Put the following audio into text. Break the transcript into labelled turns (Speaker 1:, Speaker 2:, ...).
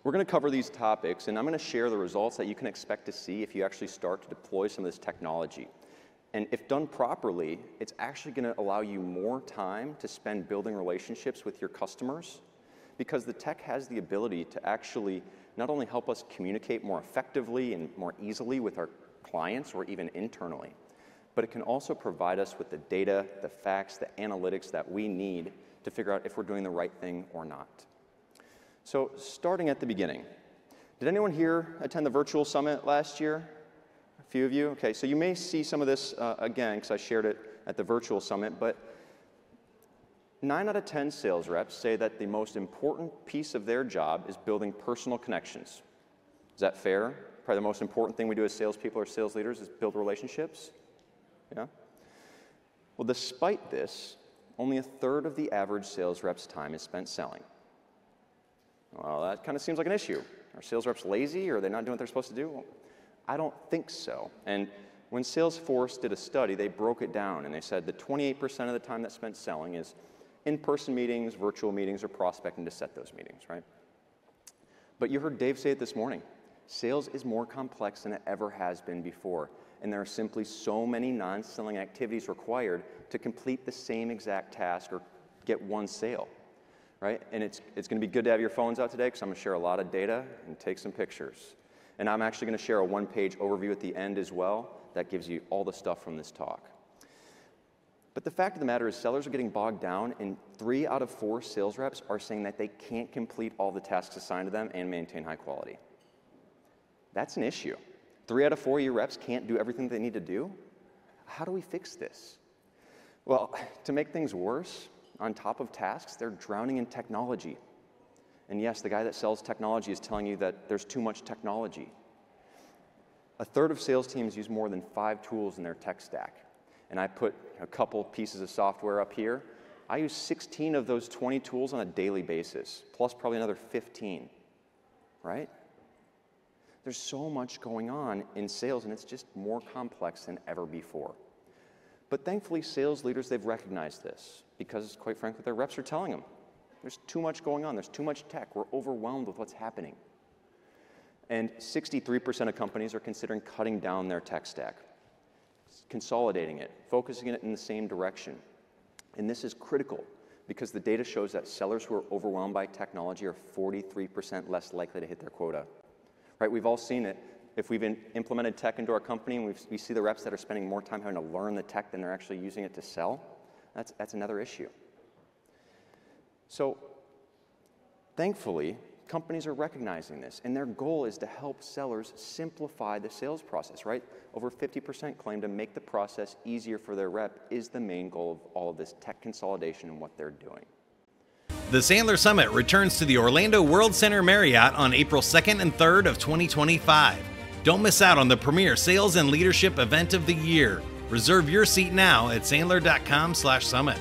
Speaker 1: We're going to cover these topics, and I'm going to share the results that you can expect to see if you actually start to deploy some of this technology. And if done properly, it's actually going to allow you more time to spend building relationships with your customers, because the tech has the ability to actually not only help us communicate more effectively and more easily with our clients or even internally, but it can also provide us with the data, the facts, the analytics that we need to figure out if we're doing the right thing or not. So starting at the beginning, did anyone here attend the virtual summit last year? A few of you? Okay, so you may see some of this again, because I shared it at the virtual summit, but 9 out of 10 sales reps say that the most important piece of their job is building personal connections. Is that fair? Probably the most important thing we do as salespeople or sales leaders is build relationships? Yeah? Well, despite this, only a third of the average sales rep's time is spent selling. Well, that kind of seems like an issue. Are sales reps lazy, or are they not doing what they're supposed to do? Well, I don't think so. And when Salesforce did a study, they broke it down, and they said that 28% of the time that's spent selling is in-person meetings, virtual meetings, or prospecting to set those meetings, right? But you heard Dave say it this morning. Sales is more complex than it ever has been before, and there are simply so many non-selling activities required to complete the same exact task or get one sale, right? And it's going to be good to have your phones out today, because I'm going to share a lot of data and take some pictures. And I'm actually going to share a one-page overview at the end as well that gives you all the stuff from this talk. But the fact of the matter is sellers are getting bogged down, and 3 out of 4 sales reps are saying that they can't complete all the tasks assigned to them and maintain high quality. That's an issue. 3 out of 4 of your reps can't do everything they need to do? How do we fix this? Well, to make things worse, on top of tasks, they're drowning in technology. And yes, the guy that sells technology is telling you that there's too much technology. A third of sales teams use more than 5 tools in their tech stack. And I put a couple pieces of software up here. I use 16 of those 20 tools on a daily basis, plus probably another 15, right? There's so much going on in sales, and it's just more complex than ever before. But thankfully, sales leaders, they've recognized this, because quite frankly, their reps are telling them, there's too much going on, there's too much tech, we're overwhelmed with what's happening. And 63% of companies are considering cutting down their tech stack, consolidating it, focusing it in the same direction. And this is critical, because the data shows that sellers who are overwhelmed by technology are 43% less likely to hit their quota. Right? We've all seen it. If we've implemented tech into our company and we see the reps that are spending more time having to learn the tech than they're actually using it to sell, that's another issue. So thankfully, companies are recognizing this, and their goal is to help sellers simplify the sales process, right? Over 50% claim to make the process easier for their rep is the main goal of all of this tech consolidation and what they're doing.
Speaker 2: The Sandler Summit returns to the Orlando World Center Marriott on April 2nd and 3rd of 2025. Don't miss out on the premier sales and leadership event of the year. Reserve your seat now at sandler.com/summit.